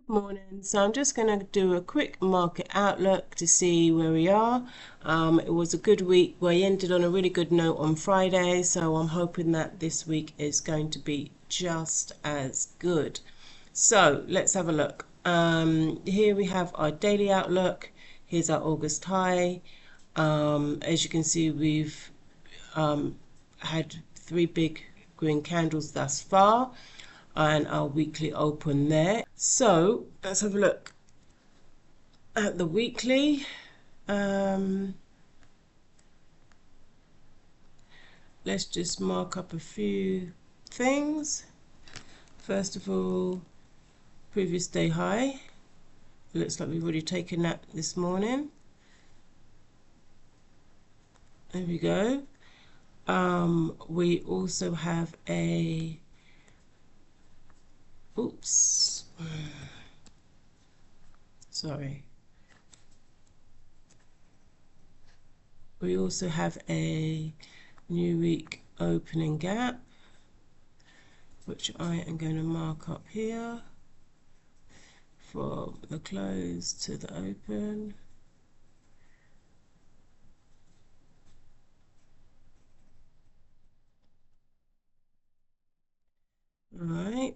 Morning. So I'm just going to do a quick market outlook to see where we are. It was a good week. We ended on a really good note on Friday, so I'm hoping that this week is going to be just as good. So let's have a look. Here we have our daily outlook. Here's our August high. As you can see, we've had three big green candles thus far, and our weekly open there. So let's have a look at the weekly. Let's just mark up a few things. First of all, previous day high. Looks like we've already taken that this morning. There we go. We also have a sorry. We also have a new week opening gap, which I am going to mark up here from the close to the open. All right.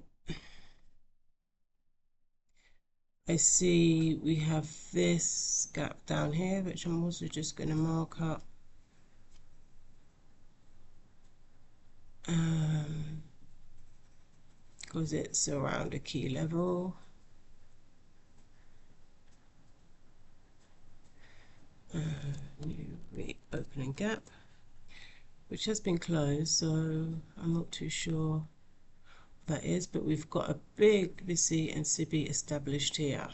I see we have this gap down here, which I'm also just going to mark up. Because it's around a key level. New week opening gap, which has been closed, so I'm not too sure what that is, but we've got a big VC and CB established here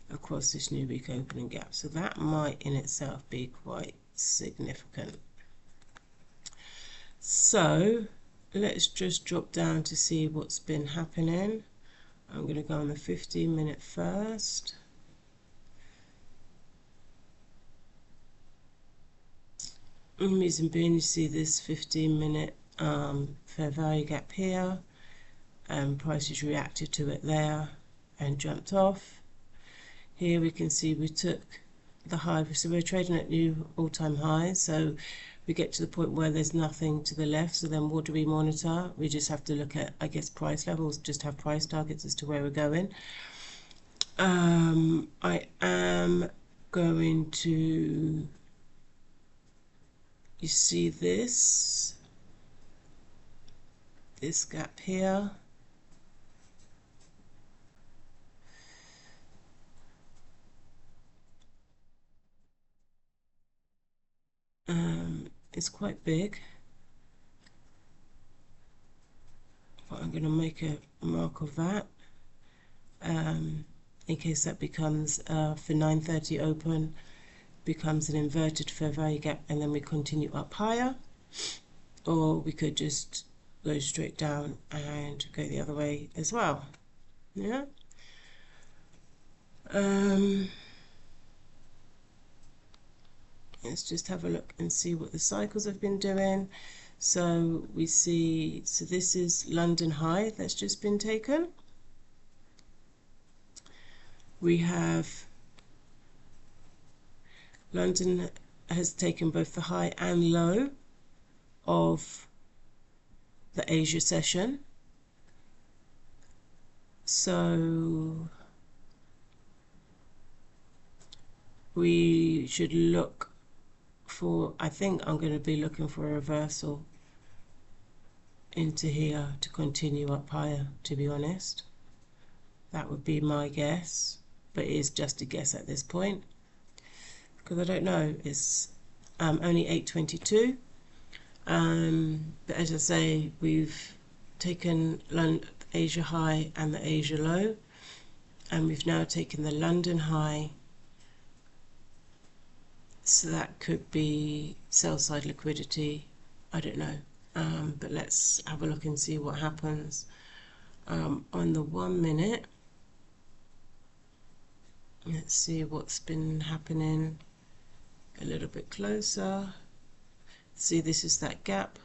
across this new week opening gap, so that might in itself be quite significant. So let's just drop down to see what's been happening. I'm going to go on the 15-minute first. The reason being, you see this 15-minute fair value gap here, and prices reacted to it there and jumped off. Here we can see we took the high, so we're trading at new all-time highs, so we get to the point where there's nothing to the left, so then what do we monitor? We just have to look at, I guess, price levels, just have price targets as to where we're going. I am going to, you see this gap here. It's quite big, but I'm going to make a mark of that in case that becomes for 9:30 open, becomes an inverted fair value gap, and then we continue up higher, or we could just go straight down and go the other way as well. Yeah. Let's just have a look and see what the cycles have been doing. So we see, so this is London high that's just been taken. We have London has taken both the high and low of the Asia session. So we should look for, I think I'm going to be looking for a reversal into here to continue up higher, to be honest. That would be my guess, but it is just a guess at this point because I don't know. It's only 8:22, but as I say, we've taken Asia high and the Asia low, and we've now taken the London high, so that could be sell side liquidity. I don't know, but let's have a look and see what happens. On the 1 minute, let's see what's been happening a little bit closer. See, this is that gap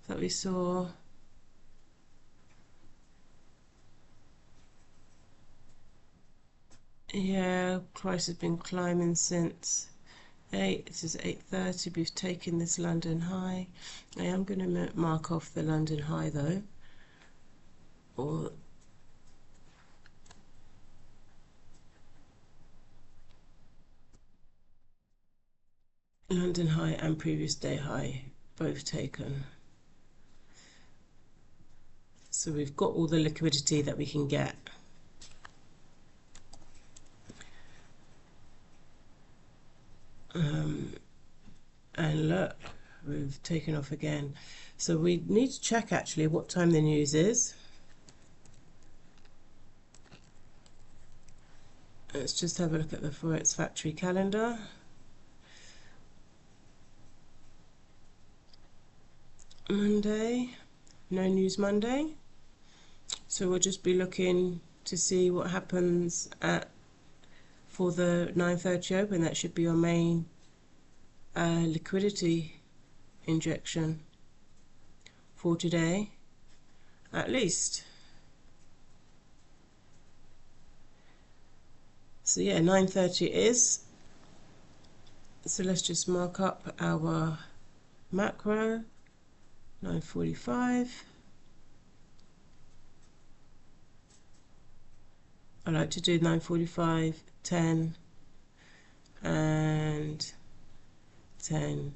that we saw. Yeah, price has been climbing since 8. This is 8:30. We've taken this London high. I am going to mark off the London high though, or London high and previous day high, both taken. So we've got all the liquidity that we can get. And look, we've taken off again. So we need to check actually what time the news is. Let's just have a look at the Forex factory calendar. Monday, no news Monday. So we'll just be looking to see what happens for the 9:30 open. That should be our main liquidity injection for today, at least. So yeah, 9:30 is. So let's just mark up our macro, 9:45. I like to do 9:45, 10, and 10,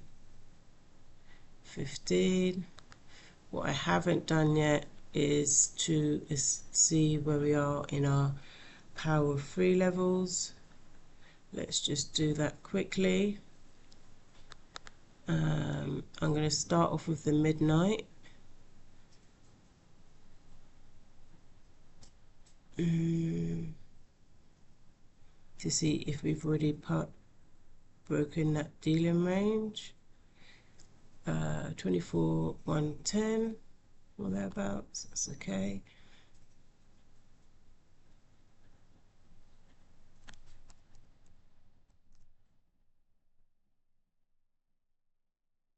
15. What I haven't done yet is to see where we are in our power 3 levels. Let's just do that quickly. I'm going to start off with the midnight. To see if we've already broken that dealing range. 24,110 or thereabouts. That's okay.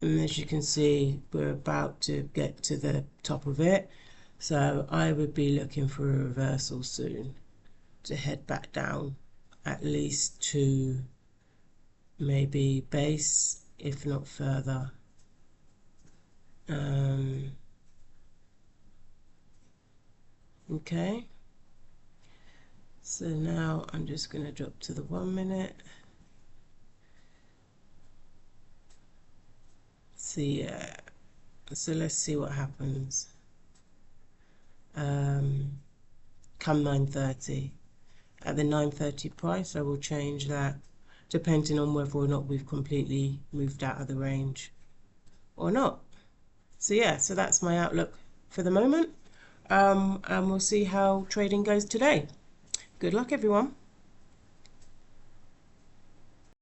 And as you can see, we're about to get to the top of it. So I would be looking for a reversal soon to head back down, at least to maybe base, if not further. Okay. So now I'm just going to drop to the 1 minute. So yeah, so let's see what happens. Come 9:30. At the 9:30 price, I will change that depending on whether or not we've completely moved out of the range or not. So yeah, so that's my outlook for the moment. And we'll see how trading goes today. Good luck, everyone.